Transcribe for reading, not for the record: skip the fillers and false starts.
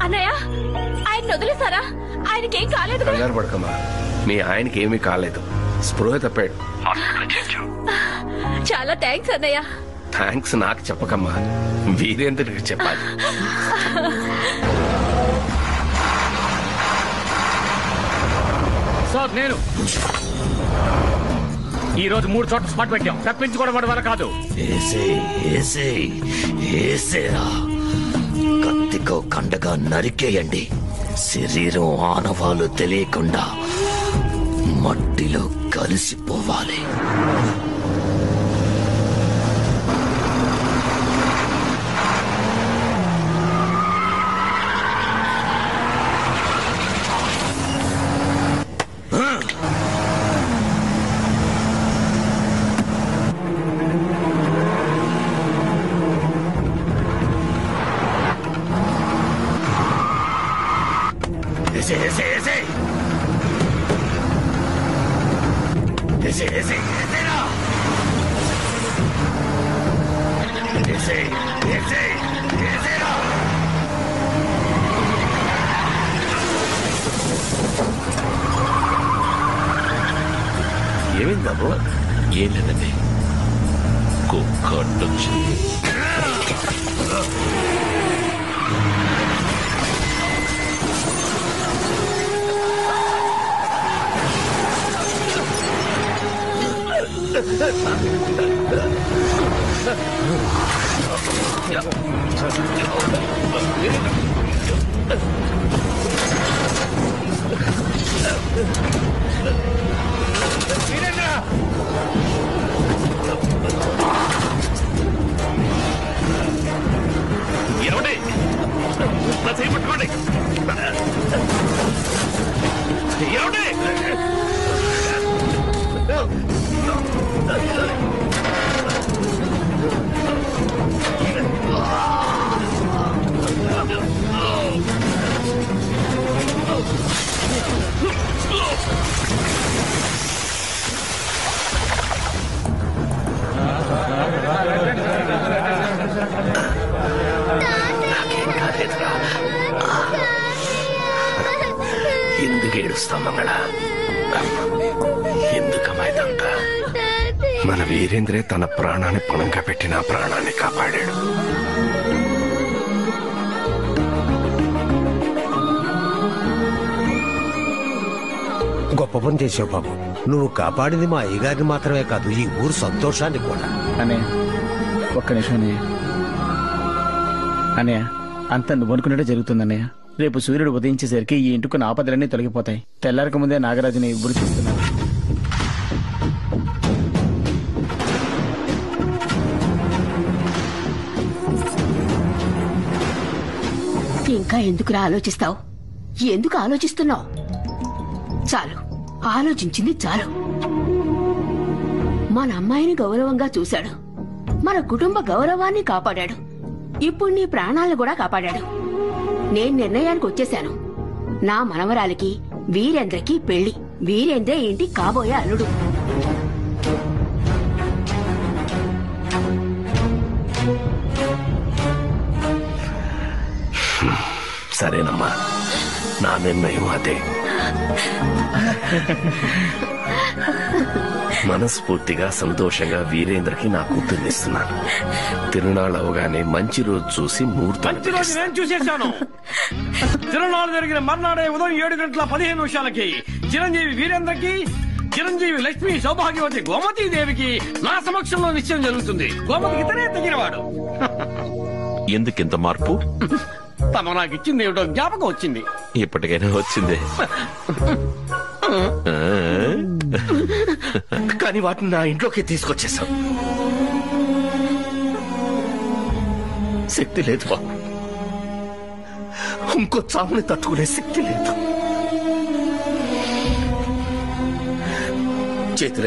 అన్నయ్య ఆయన వదిలేసారా? ఆయనకేం కాలేదు. కంగారు పడకమ్మా, మీ ఆయనకి ఏమీ కాలేదు, స్పృహ తప్పాడు. చాలా థ్యాంక్స్ అన్నయ్య. థ్యాంక్స్ నాకు చెప్పకమ్మా, వీరేంద్రుడికి చెప్పాలి. సార్ నేను ఈ రోజు 3 చోట్ల స్పాట్ పెట్టాం. తప్పించుకోవడం వల్ల కాదు. కత్తికో కండగా నరికేయండి. శరీరం ఆనవాలు తెలియకుండా మట్టిలో కలిసిపోవాలి. ఏమైంది బాబు? ఏం లేదండి, కుక్క అడ్డొచ్చింది. ఎందుకు ఏడుస్తాం మంగళ? ఎందుకమైందంతా? మన వీరేంద్రే తన ప్రాణాన్ని పణంగా పెట్టి నా ప్రాణాన్ని కాపాడాడు. గొప్ప పని చేసావు బాబు. నువ్వు కాపాడింది మా అయ్యగారిని మాత్రమే కాదు, ఈ ఊరు సంతోషాన్ని కూడా. అన్నయ్య ఒక్క నిమిషం అన్నయ్య. అన్నయ్య అంతా నువ్వు అనుకున్నట్టే జరుగుతుందన్నయ్య. రేపు సూర్యుడు ఉదయించేసరికి ఈ ఇంటికున్న ఆపదలన్నీ తొలగిపోతాయి. తెల్లారక ముందే నాగరాజుని ఉరి చూస్తున్నాను. ఇంకా ఎందుకురా ఆలోచిస్తావు? ఎందుకు ఆలోచిస్తున్నావు? చాలు, ఆలోచించింది చాలు. మన అమ్మాయిని గౌరవంగా చూశాడు, మన కుటుంబ గౌరవాన్ని కాపాడాడు, ఇప్పుడు నీ ప్రాణాలను కూడా కాపాడాడు. నేను నిర్ణయానికి వచ్చేశాను. నా మనవరాలికి వీరేంద్రకి పెళ్లి. వీరేంద్ర ఏంటి కాబోయే అల్లుడు. సరేనమ్మా, నా నిర్ణయం అదే. మనస్ఫూర్తిగా సంతోషంగా వీరేంద్రకి నా కూతుర్నిస్తున్నాను. తిరునాళ్ళు అవగానే మంచి రోజు చూసి ముహూర్తాలు నేను చూసేశాను. తిరునాళ్ళు జరిగిన మర్నాడే ఉదయం 7:15 చిరంజీవి వీరేంద్రకి, చిరంజీవి లక్ష్మి సౌభాగ్యవతి గోమతీదేవికి నా సమక్షంలో నిశ్చయం జరుగుతుంది. గోమతికి ఇతనే తగినవాడు. ఎందుకింత మార్పు? తమ నాకు ఇచ్చింది ఏమిటో జ్ఞాపకం వచ్చింది. ఇప్పటికైనా వచ్చింది. కానీ వాటిని నా ఇంట్లోకి తీసుకొచ్చేసాం. శక్తి లేదు బాబు, ఇంకో చావుని తట్టుకునే శక్తి లేదు. చేతులెత్తి